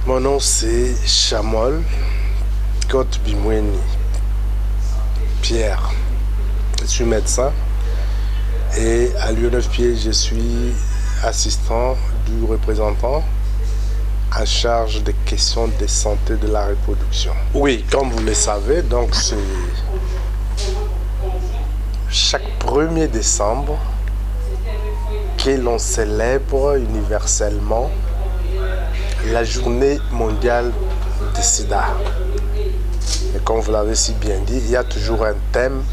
Mon nom c'est Chamol Côte Bimweni Pierre. Je suis médecin et à l'UE9 je suis assistant du représentant en charge des questions de santé de la reproduction. Oui, comme vous le savez, donc c'est chaque 1er décembre que l'on célèbre universellement la journée mondiale du sida. Et comme vous l'avez si bien dit, il y a toujours un thème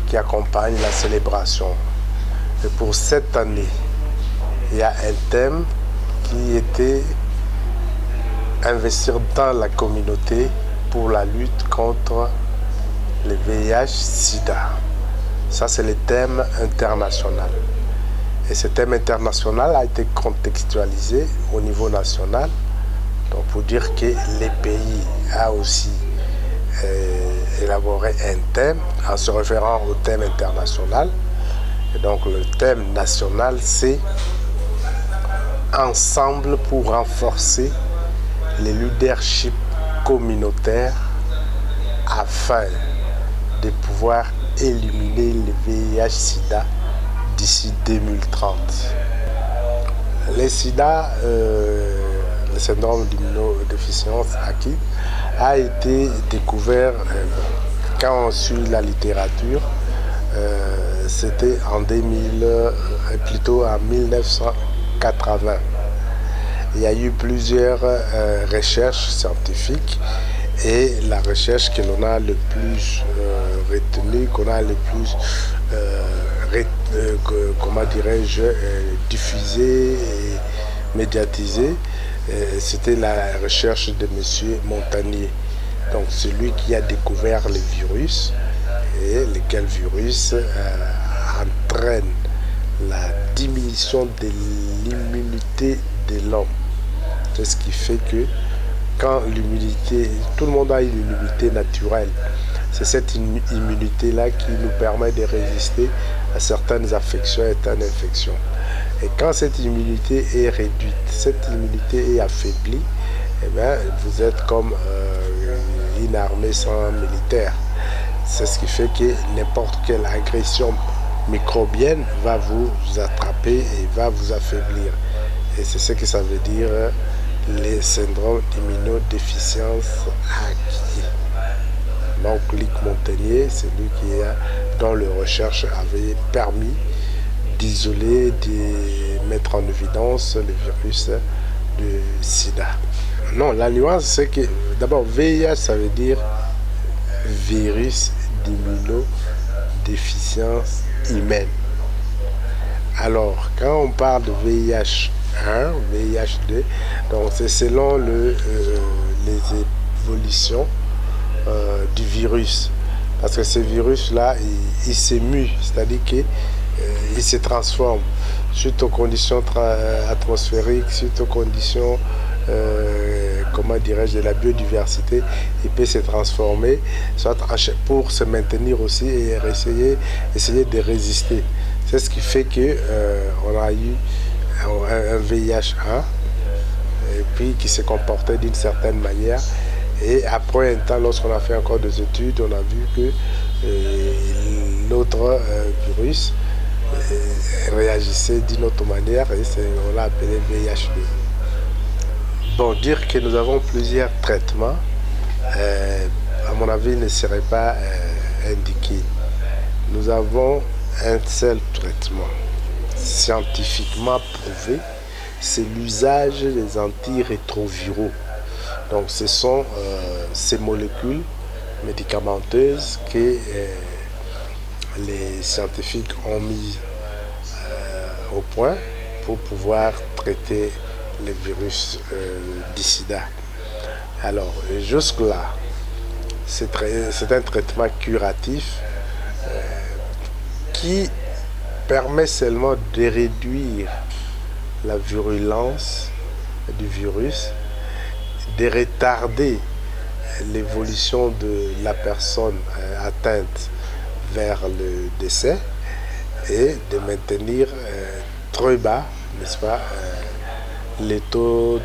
qui accompagne la célébration. Et pour cette année, il y a un thème qui était investir dans la communauté pour la lutte contre le VIH-Sida. Ça, c'est le thème international. Et ce thème international a été contextualisé au niveau national. Donc, pour dire que les pays a aussi élaboré un thème en se référant au thème international. Et donc, le thème national, c'est ensemble pour renforcer le leadership communautaire afin de pouvoir éliminer le VIH-Sida d'ici 2030. Le sida, le syndrome d'immunodéficience acquise, a été découvert quand on suit la littérature. C'était en 1980. Il y a eu plusieurs recherches scientifiques et la recherche que l'on a le plus retenue, qu'on a le plus comment dirais-je, diffusée et médiatisée, c'était la recherche de M. Montagnier. Donc celui qui a découvert le virus et lequel virus entraîne la diminution de l'immunité de l'homme. C'est ce qui fait que quand l'immunité, tout le monde a une immunité naturelle. C'est cette immunité-là qui nous permet de résister à certaines affections et certaines infections. Et quand cette immunité est réduite, cette immunité est affaiblie, eh bien, vous êtes comme une armée sans militaire. C'est ce qui fait que n'importe quelle agression microbienne va vous attraper et va vous affaiblir. Et c'est ce que ça veut dire les syndromes d'immunodéficience acquis. Donc, Luc Montagnier, c'est lui qui a, dans les recherches, avait permis d'isoler, de mettre en évidence le virus de sida. Non, la nuance, c'est que d'abord, VIH, ça veut dire virus d'immunodéficience humaine. Alors, quand on parle de VIH1, VIH2, donc c'est selon les évolutions du virus. Parce que ce virus-là, il s'émue, c'est-à-dire qu'il se transforme suite aux conditions atmosphériques, suite aux conditions, comment dirais-je, de la biodiversité. Il peut se transformer, soit pour se maintenir aussi et essayer de résister. C'est ce qui fait qu'on a eu un VIH1 et puis qui se comportait d'une certaine manière. Et après un temps, lorsqu'on a fait encore des études, on a vu que l'autre virus réagissait d'une autre manière et on l'a appelé VIH2. Bon, dire que nous avons plusieurs traitements, à mon avis, ne serait pas indiqué. Nous avons un seul traitement scientifiquement prouvé, c'est l'usage des antirétroviraux. Donc ce sont ces molécules médicamenteuses que les scientifiques ont mis au point pour pouvoir traiter les virus du sida. Alors jusque-là, c'est un traitement curatif qui permet seulement de réduire la virulence du virus, de retarder l'évolution de la personne atteinte vers le décès et de maintenir très bas, n'est-ce pas, les taux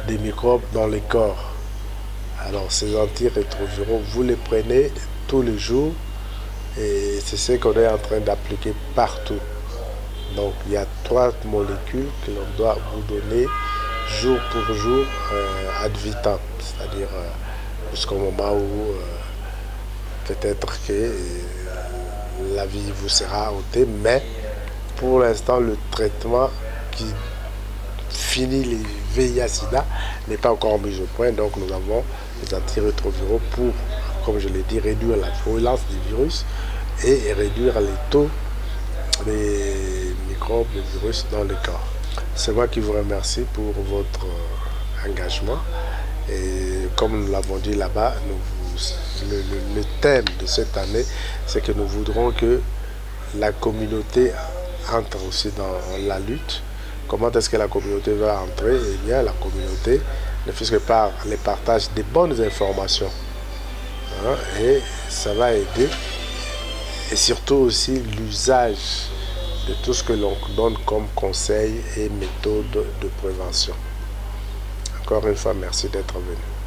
des microbes dans le corps. Alors ces antirétroviraux, vous les prenez tous les jours et c'est ce qu'on est en train d'appliquer partout. Donc il y a 3 molécules que l'on doit vous donner jour pour jour ad vitam, c'est-à-dire jusqu'au moment où peut-être que la vie vous sera ôtée, mais pour l'instant le traitement qui finit les VIH-Sida n'est pas encore mis au point, donc nous avons les antirétroviraux pour, comme je l'ai dit, réduire la violence des virus et réduire les taux des microbes, des virus dans le corps. C'est moi qui vous remercie pour votre engagement et comme nous l'avons dit là-bas, le thème de cette année, c'est que nous voudrons que la communauté entre aussi dans la lutte. Comment est-ce que la communauté va entrer? Eh bien, la communauté ne fait que par le partage des bonnes informations. Hein, et ça va aider. Et surtout aussi l'usage de tout ce que l'on donne comme conseils et méthodes de prévention. Encore une fois, merci d'être venu.